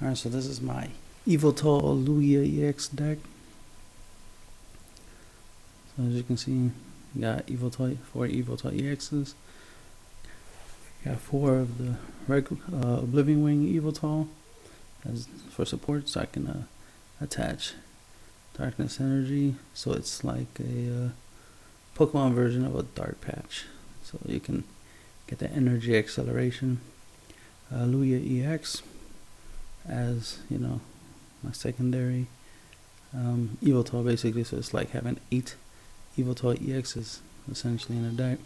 Alright, so this is my Yveltal Lugia EX deck. So as you can see, you got four Yveltal EXs. Got 4 of the Oblivion Wing Yveltal as for support, so I can attach Darkness Energy. So it's like a Pokemon version of a Dark Patch. So you can get the energy acceleration. Lugia EX as, you know, my secondary Yveltal basically. So it's like having 8 Yveltal EXs essentially in a deck.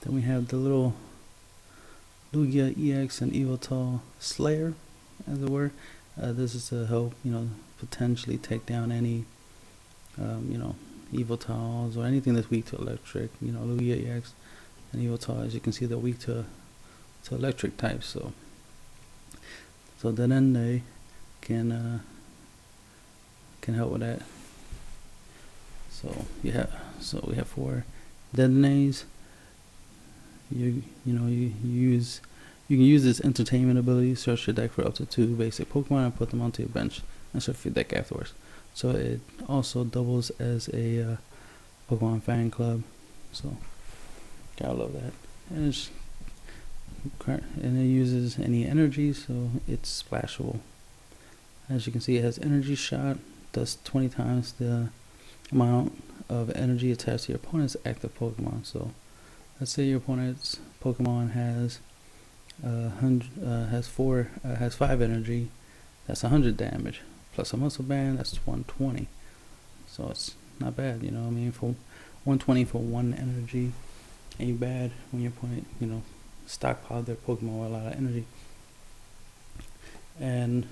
Then we have the little Lugia EX and Yveltal Slayer, as it were. This is to help, you know, potentially take down any, you know, Yveltals or anything that's weak to electric. You know, Lugia EX and Yveltal, as you can see, they're weak to electric types. So then they can help with that. So we have 4 Detonays. You can use this entertainment ability, search your deck for up to 2 basic Pokemon and put them onto your bench and search your deck afterwards. So it also doubles as a Pokemon fan club. So gotta love that. And it uses any energy, so it's splashable. As you can see, it has energy shot, does 20 times the amount of energy attached to your opponent's active Pokemon. So let's say your opponent's Pokemon has 5 energy, that's 100 damage, plus a muscle band, that's 120. So it's not bad, you know what I mean? For 120 for 1 energy ain't bad when your opponent, you know, stockpile their Pokemon with a lot of energy. And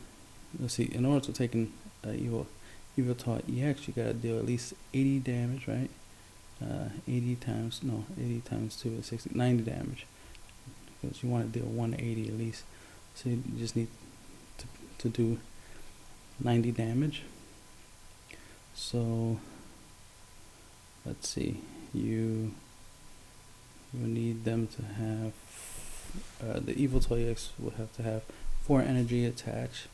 let's see, in order to take an Yveltal EX, you gotta deal at least 80 damage, right? 80 times 2 is 60, 90 damage, because you want to deal 180 at least. So you just need to do 90 damage. So let's see, you need them to have the Yveltal EX will have to have 4 energy attached,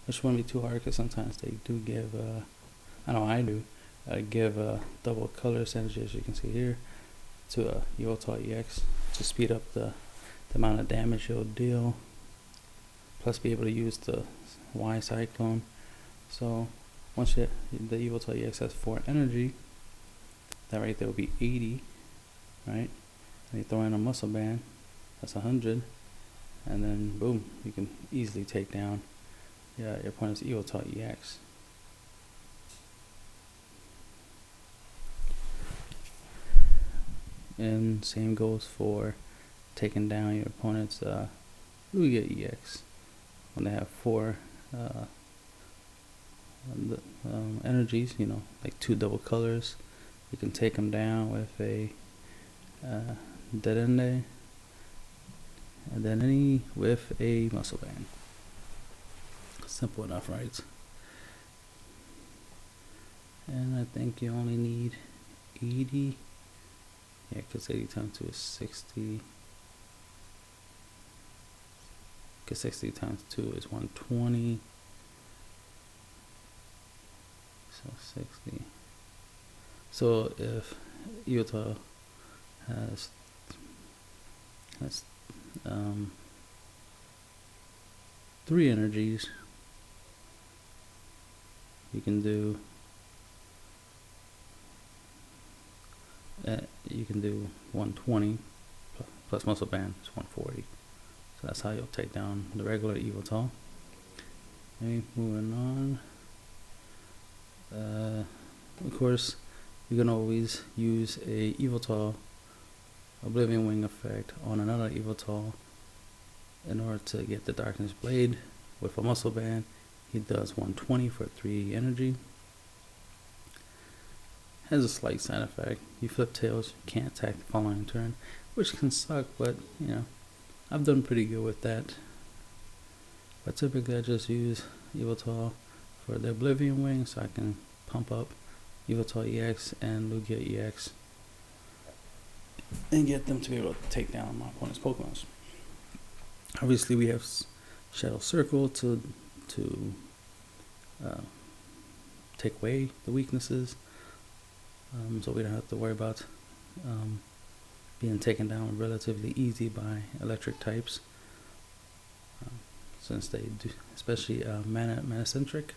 which won't be too hard because sometimes they do give I know I do give double colorless energy, as you can see here, to a Yveltal EX to speed up the amount of damage it'll deal, plus be able to use the Y Cyclone. So once the Yveltal EX has 4 energy, that right there will be 80, right? And you throw in a muscle band, that's 100, and then boom, you can easily take down your opponent's Yveltal EX. And same goes for taking down your opponent's Lugia EX. When they have 4 energies, you know, like 2 double colors, you can take them down with a Dedenne, and then with a muscle band. Simple enough, right? And I think you only need 80. Yeah, because 80 times 2 is 60. Because 60 times 2 is 120. So 60. So if Yveltal has 3 energies, you can do 120 plus muscle band is 140. So that's how you'll take down the regular Yveltal. Okay, moving on. Of course, you can always use a Yveltal Oblivion Wing effect on another Yveltal in order to get the Darkness Blade with a muscle band. He does 120 for 3 energy. Has a slight side effect. You flip tails, you can't attack the following turn, which can suck, but you know, I've done pretty good with that. But typically I just use Yveltal for the Oblivion Wing so I can pump up Yveltal EX and Lugia EX and get them to be able to take down my opponent's Pokemon. Obviously we have Shadow Circle to to take away the weaknesses, so we don't have to worry about being taken down relatively easy by electric types, since they do, especially mana centric.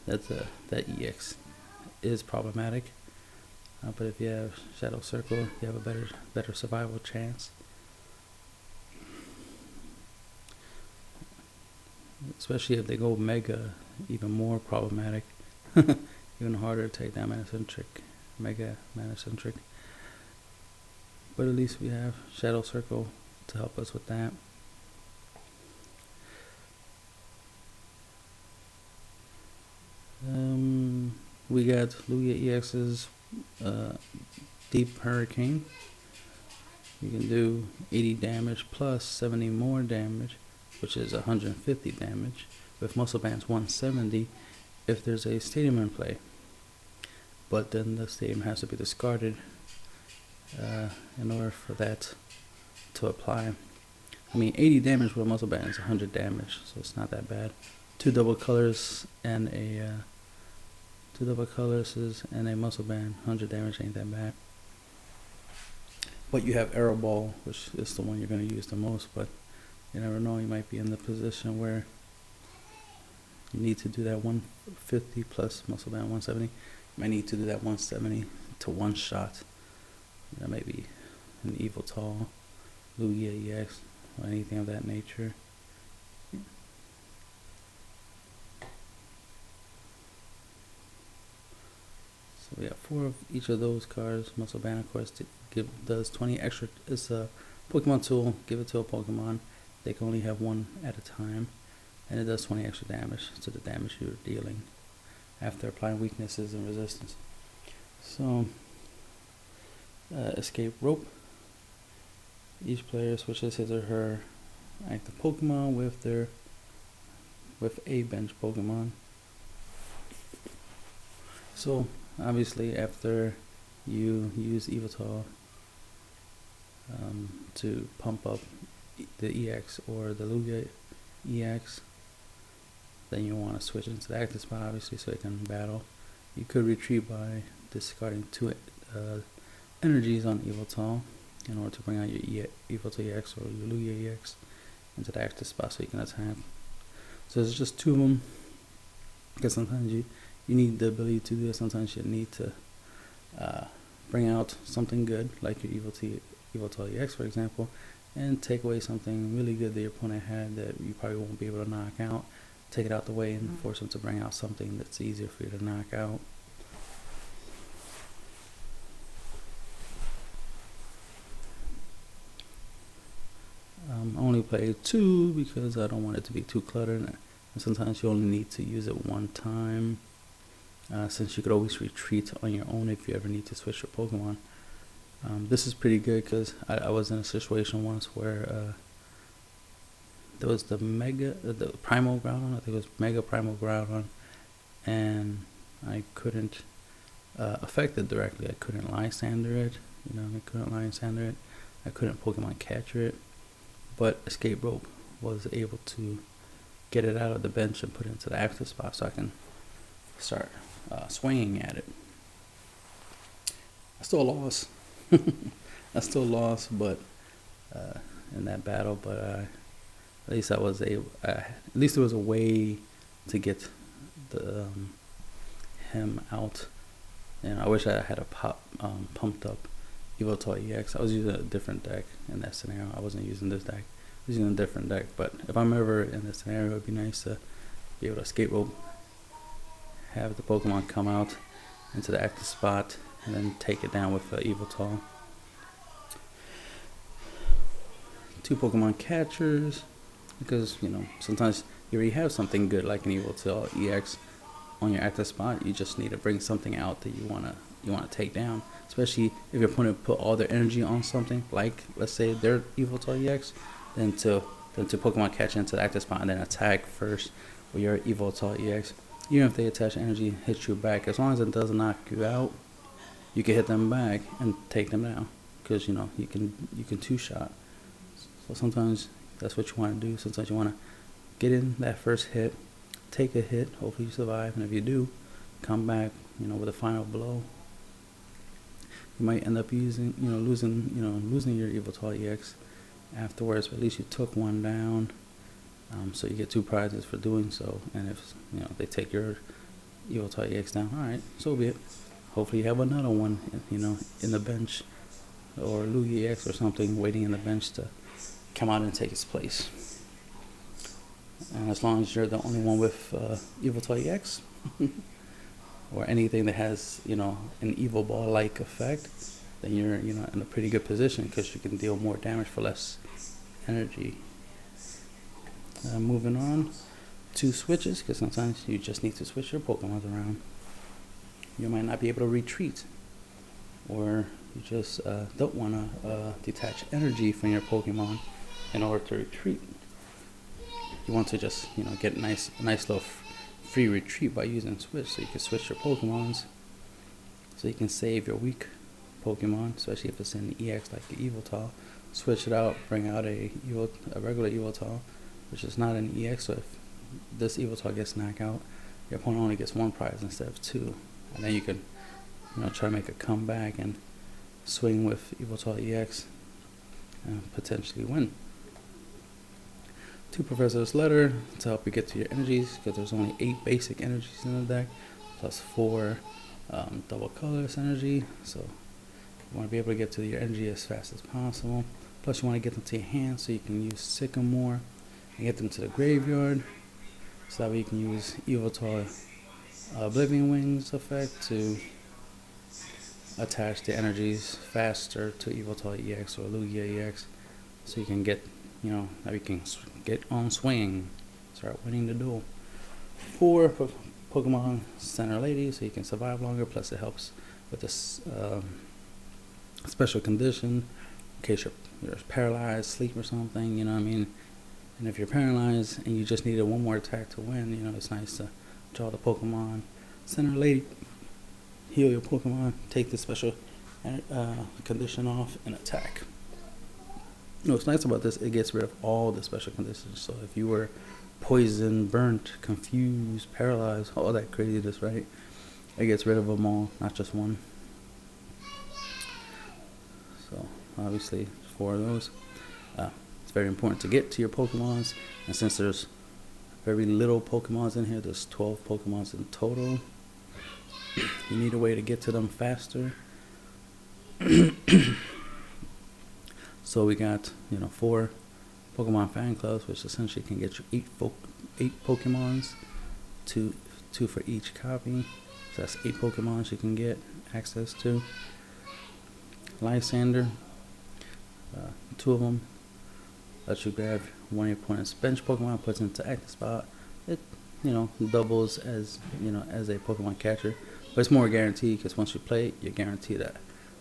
That EX is problematic, but if you have Shadow Circle, you have a better survival chance. Especially if they go Mega, even more problematic, even harder to take down Mega mana centric. But at least we have Shadow Circle to help us with that. We got Lugia EX's Deep Hurricane. You can do 80 damage plus 70 more damage, which is 150 damage, with Muscle Band's 170 if there's a stadium in play. But then the stadium has to be discarded in order for that to apply. I mean, 80 damage with a Muscle Band is 100 damage, so it's not that bad. Two double colors and a Muscle Band, 100 damage ain't that bad. But you have Arrow Ball, which is the one you're going to use the most, but you never know, you might be in the position where you need to do that 150 plus Muscle Band 170. You might need to do that 170 to one shot. Maybe an Yveltal, Lugia EX, or anything of that nature. So we have 4 of each of those cards. Muscle Band, of course, does 20 extra. It's a Pokemon tool. Give it to a Pokemon. They can only have one at a time, and it does 20 extra damage to the damage you're dealing after applying weaknesses and resistance. So, Escape Rope. Each player switches his or her active Pokemon with a bench Pokemon. So obviously, after you use Yveltal to pump up the EX or the Lugia EX, then you want to switch into the active spot, obviously, so it can battle. You could retreat by discarding 2 energies on Yveltal in order to bring out your Yveltal EX or your Lugia EX into the active spot so you can attack. So there's just 2 of them, because sometimes you need the ability to do it. Sometimes you need to bring out something good, like your Yveltal EX, for example, and take away something really good that your opponent had that you probably won't be able to knock out. Take it out the way and force them to bring out something that's easier for you to knock out. I only play 2 because I don't want it to be too cluttered, and sometimes you only need to use it one time, since you could always retreat on your own if you ever need to switch your Pokemon. This is pretty good because I was in a situation once where there was the Primal Groudon. I think it was Mega Primal Groudon, and I couldn't affect it directly. I couldn't Lysander it. I couldn't Pokemon Catcher it. But Escape Rope was able to get it out of the bench and put it into the active spot so I can start swinging at it. I still lost. But in that battle, but at least I was able. At least there was a way to get him out. And I wish I had a pumped up Yveltal EX. I was using a different deck in that scenario. I wasn't using this deck. I was using a different deck. But if I'm ever in this scenario, it'd be nice to be able to Escape Rope, have the Pokemon come out into the active spot, and then take it down with Yveltal. 2 Pokemon Catchers, because sometimes you already have something good like an Yveltal EX on your active spot. You just need to bring something out that you wanna take down. Especially if your opponent put all their energy on something, like let's say their Yveltal EX, then to Pokemon Catch into the active spot and then attack first with your Yveltal EX. Even if they attach energy, hit you back, as long as it doesn't knock you out, you can hit them back and take them down, because you can 2-shot. So sometimes that's what you want to do. Sometimes you want to get in that first hit, take a hit, hopefully you survive, and if you do, come back, with a final blow. You might end up losing your Yveltal EX afterwards, but at least you took one down. So you get 2 prizes for doing so, and if they take your Yveltal EX down, all right, so be it. Hopefully you have another one, in the bench, or Lugia EX or something waiting in the bench to come out and take its place. And as long as you're the only one with Yveltal EX, or anything that has an evil ball like effect, then you're in a pretty good position because you can deal more damage for less energy. Moving on to switches, because sometimes you just need to switch your Pokemon around. You might not be able to retreat, or you just don't want to detach energy from your Pokemon in order to retreat. You want to just get a nice little free retreat by using switch, so you can switch your Pokemons, so you can save your weak Pokemon, especially if it's in EX like the Yveltal. Switch it out, bring out a regular Yveltal, which is not an EX, so if this Yveltal gets knocked out, your opponent only gets 1 prize instead of 2. And then you can try to make a comeback and swing with Yveltal EX and potentially win. 2 Professor's Letter to help you get to your energies, because there's only 8 basic energies in the deck, plus 4 double colorless energy, so you want to be able to get to your energy as fast as possible. Plus you want to get them to your hand so you can use Sycamore and get them to the graveyard, so that way you can use Yveltal Oblivion Wings effect to attach the energies faster to Yveltal EX or Lugia EX, so you can get now you can get on swing, start winning the duel. 4 Pokemon Center Lady, so you can survive longer, plus it helps with this special condition in case you're paralyzed, sleep or something, and if you're paralyzed and you just needed 1 more attack to win, it's nice to draw the Pokemon Center Lady, heal your Pokemon, take the special condition off, and attack. What's nice about this, it gets rid of all the special conditions. So if you were poisoned, burnt, confused, paralyzed, all that craziness, right? It gets rid of them all, not just 1. So obviously 4 of those. It's very important to get to your Pokemons, and since there's very little Pokemons in here, there's 12 Pokemons in total, you need a way to get to them faster. So we got 4 Pokemon fan clubs, which essentially can get you 8 Pokemons, two for each copy. So that's 8 Pokemons you can get access to. Lysander, 2 of them lets you grab one of your opponent's bench Pokemon, puts it into active spot. It doubles as as a Pokemon catcher, but it's more guaranteed because once you play it, you're guaranteed to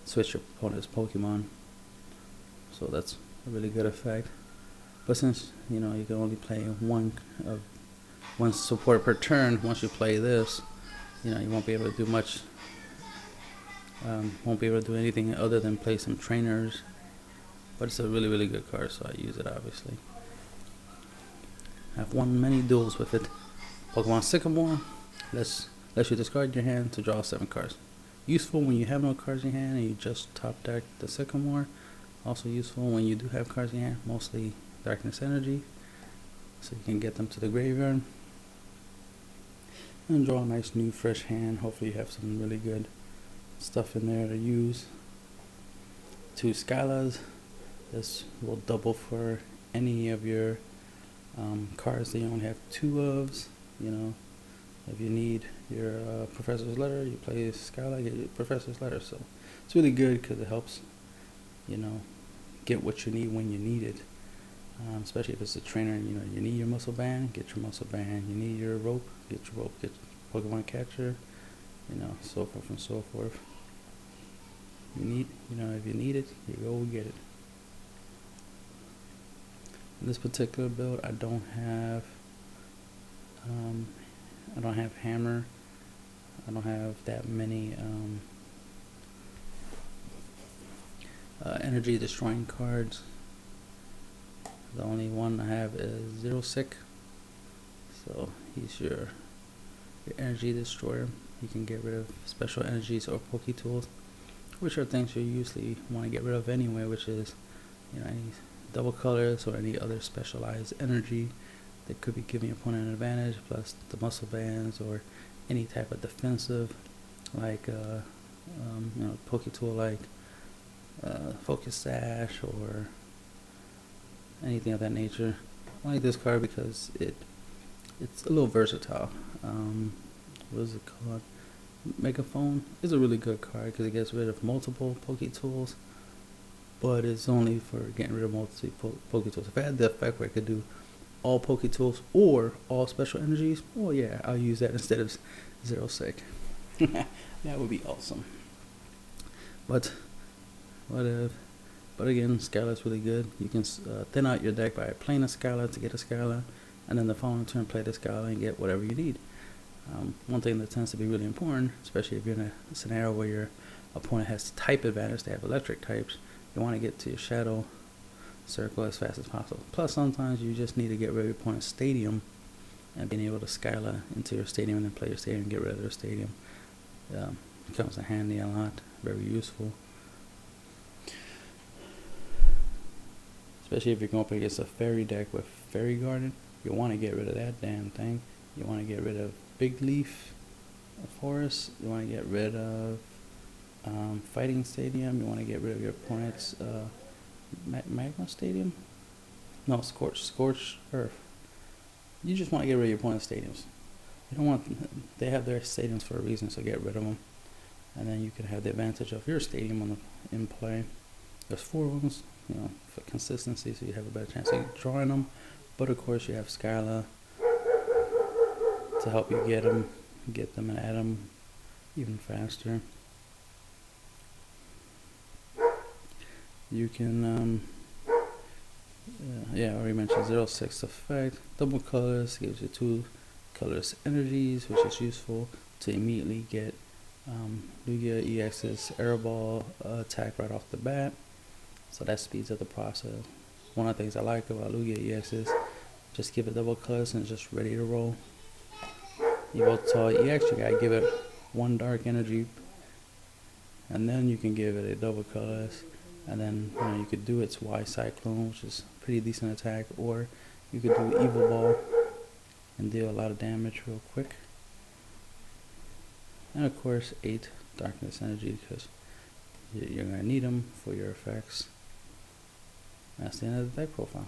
switch your opponent's Pokemon. So that's a really good effect. But since you can only play one support per turn, once you play this, you won't be able to do much. Won't be able to do anything other than play some trainers. But it's a really, really good card, so I use it obviously. I've won many duels with it. Pokemon Sycamore lets you discard your hand to draw 7 cards. Useful when you have no cards in your hand and you just top deck the Sycamore. Also useful when you do have cards in your hand, mostly Darkness Energy, so you can get them to the graveyard. And draw a nice new fresh hand. Hopefully you have some really good stuff in there to use. 2 Skylas. This will double for any of your cards that you only have 2 of. If you need your Professor's Letter, you play Skyla, get your Professor's Letter. So it's really good because it helps get what you need when you need it. Especially if it's a trainer, you need your muscle band, get your muscle band. You need your rope, get your rope, get your Pokemon catcher, so forth and so forth. If you need it, you go get it. In this particular build, I don't have hammer. I don't have that many energy destroying cards. The only one I have is Zero Sick, So he's your energy destroyer. You can get rid of special energies or poke tools, which are things you usually want to get rid of anyway, which is, you know, any double colors or any other specialized energy that could be giving your opponent an advantage, plus the muscle bands or any type of defensive, like you know, poke tool like focus sash or anything of that nature. I like this card because it's a little versatile. What is it called? Megaphone is a really good card because it gets rid of multiple poke tools, but it's only for getting rid of multiple poke tools. If I had the effect where I could do all poke tools or all special energies, well, yeah, I'll use that instead of 0-6. That would be awesome. But whatever. But again, Scarlet's really good. You can thin out your deck by playing a Scarlet to get a Scarlet, and then the following turn play the Scarlet and get whatever you need. One thing that tends to be really important, especially if you're in a scenario where your opponent has type advantage, they have electric types, you want to get to your shadow circle as fast as possible. Plus, sometimes you just need to get rid of your opponent's stadium, and being able to Skyla into your stadium and then play your stadium and get rid of their stadium comes in handy a lot. Very useful. Especially if you're going up against a fairy deck with Fairy Garden, you want to get rid of that damn thing. You want to get rid of Big Leaf Forest. You want to get rid of Fighting Stadium. You want to get rid of your opponent's Magma Stadium. No, Scorched Earth. You just want to get rid of your opponent's stadiums. You don't want. They have their stadiums for a reason, so get rid of them. And then you can have the advantage of your stadium in play. There's 4 ones, you know, for consistency, so you have a better chance of drawing them. But of course, you have Skyla to help you get them, and add them even faster. You can, yeah, I already mentioned 0-6 effect. Double colors gives you 2 colors energies, which is useful to immediately get Lugia EX's airball attack right off the bat. So that speeds up the process. One of the things I like about Lugia EX is just give it double colors and it's just ready to roll. Yveltal EX, you gotta give it 1 dark energy, and then you can give it a double colors, and then you could do its Y Cyclone, which is a pretty decent attack, or you could do Evil Ball and deal a lot of damage real quick. And of course 8 darkness energy, because you're going to need them for your effects. That's the end of the deck profile.